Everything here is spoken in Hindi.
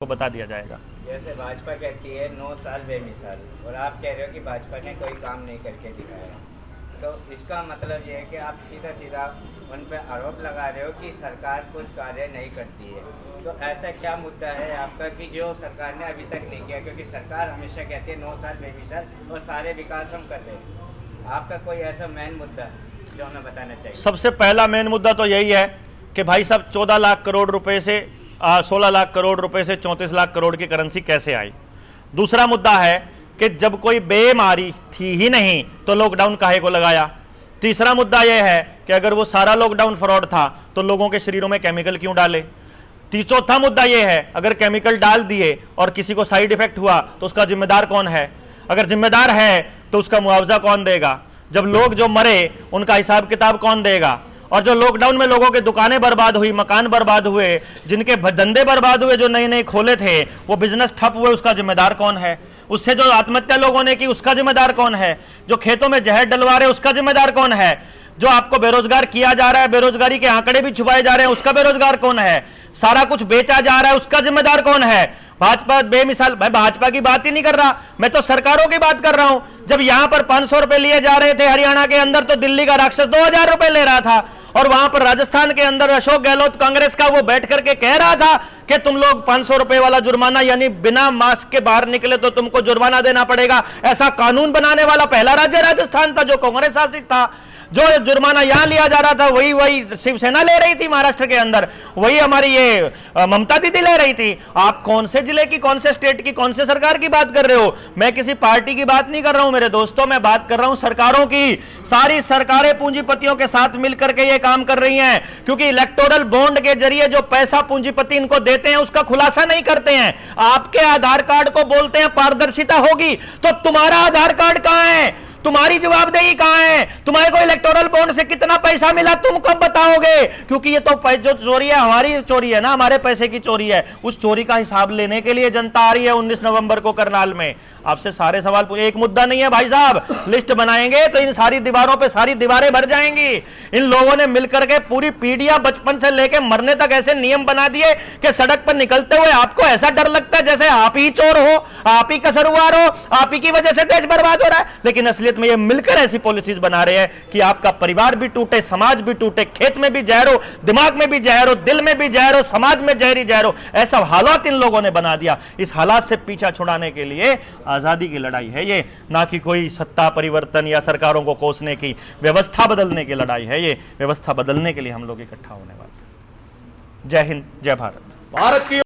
को बता दिया जाएगा। जैसे भाजपा कहती है 9 साल बेमिसाल, और आप कह रहे हो कि भाजपा ने कोई काम नहीं करके दिखाया, तो इसका मतलब ये है कि आप सीधा सीधा उन पर आरोप लगा रहे हो कि सरकार कुछ कार्य नहीं करती है। तो ऐसा क्या मुद्दा है आपका कि जो सरकार ने अभी तक नहीं किया? क्योंकि सरकार हमेशा कहती है 9 साल बेमिसाल और सारे विकास हम कर रहे हैं। आपका कोई ऐसा मेन मुद्दा जो हमें बताना चाहिए? सबसे पहला मेन मुद्दा तो यही है कि भाई साहब 14 लाख करोड़ रुपए से 16 लाख करोड़ रुपए से 34 लाख करोड़ की करेंसी कैसे आई। दूसरा मुद्दा है कि जब कोई बीमारी थी ही नहीं तो लॉकडाउन काहे को लगाया। तीसरा मुद्दा यह है कि अगर वो सारा लॉकडाउन फ्रॉड था तो लोगों के शरीरों में केमिकल क्यों डाले। चौथा मुद्दा यह है अगर केमिकल डाल दिए और किसी को साइड इफेक्ट हुआ तो उसका जिम्मेदार कौन है। अगर जिम्मेदार है तो उसका मुआवजा कौन देगा। जब लोग जो मरे उनका हिसाब किताब कौन देगा। और जो लॉकडाउन में लोगों की दुकानें बर्बाद हुई, मकान बर्बाद हुए, जिनके धंधे बर्बाद हुए, जो नए नए खोले थे वो बिजनेस ठप हुए, उसका जिम्मेदार कौन है। उससे जो आत्महत्या लोगों ने की उसका जिम्मेदार कौन है। जो खेतों में जहर डलवा रहे उसका जिम्मेदार कौन है। जो आपको बेरोजगार किया जा रहा है, बेरोजगारी के आंकड़े भी छुपाए जा रहे हैं, उसका बेरोजगार कौन है। सारा कुछ बेचा जा रहा है, उसका जिम्मेदार कौन है। भाजपा बेमिसाल, मैं भाजपा की बात ही नहीं कर रहा, मैं तो सरकारों की बात कर रहा हूं। जब यहां पर 500 रुपए लिए जा रहे थे हरियाणा के अंदर तो दिल्ली का राक्षस 2000 रुपए ले रहा था। और वहां पर राजस्थान के अंदर अशोक गहलोत कांग्रेस का वो बैठ करके कह रहा था कि तुम लोग 500 रुपए वाला जुर्माना, यानी बिना मास्क के बाहर निकले तो तुमको जुर्माना देना पड़ेगा, ऐसा कानून बनाने वाला पहला राज्य राजस्थान था जो कांग्रेस शासित था। जो जुर्माना यहां लिया जा रहा था वही शिवसेना ले रही थी महाराष्ट्र के अंदर, वही हमारी ये ममता दीदी ले रही थी। आप कौन से जिले की, कौन से स्टेट की, कौन से सरकार की बात कर रहे हो। मैं किसी पार्टी की बात नहीं कर रहा हूं मेरे दोस्तों, मैं बात कर रहा हूं सरकारों की। सारी सरकारें पूंजीपतियों के साथ मिलकर के ये काम कर रही हैं, क्योंकि इलेक्टोरल बॉन्ड के जरिए जो पैसा पूंजीपति इनको देते हैं उसका खुलासा नहीं करते हैं। आपके आधार कार्ड को बोलते हैं पारदर्शिता होगी, तो तुम्हारा आधार कार्ड कहां है, तुम्हारी जवाबदेही कहां है। तुम्हारे को इलेक्टोरल बॉन्ड से कितना पैसा मिला तुम कब बताओगे। क्योंकि ये तो जो चोरी है हमारी चोरी है ना, हमारे पैसे की चोरी है। उस चोरी का हिसाब लेने के लिए जनता आ रही है 19 नवंबर को करनाल में। आपसे सारे सवाल पूछे, एक मुद्दा नहीं है भाई साहब। लिस्ट बनाएंगे तो इन सारी दीवारों पे सारी दीवारें भर जाएंगी। इन लोगों ने मिलकर के पूरी पीढ़ियां बचपन से लेकर मरने तक ऐसे नियम बना दिए कि सड़क पर निकलते हुए आपको ऐसा डर लगता है जैसे आप ही चोर हो, आप ही कसूरवार हो, आप ही की वजह से देश बर्बाद हो रहा है। लेकिन असलियत में ये मिलकर ऐसी पॉलिसीज बना रहे हैं कि आपका परिवार भी टूटे, समाज भी टूटे, खेत में भी जहर हो, दिमाग में भी जहर हो, दिल में भी जहर हो, समाज में जहरी जहर हो। ऐसा हालात इन लोगों ने बना दिया। इस हालात से पीछा छुड़ाने के लिए आजादी की लड़ाई है ये, ना कि कोई सत्ता परिवर्तन या सरकारों को कोसने की, व्यवस्था बदलने की लड़ाई है ये। व्यवस्था बदलने के लिए हम लोग इकट्ठा होने वाले। जय हिंद, जय भारत। भारत की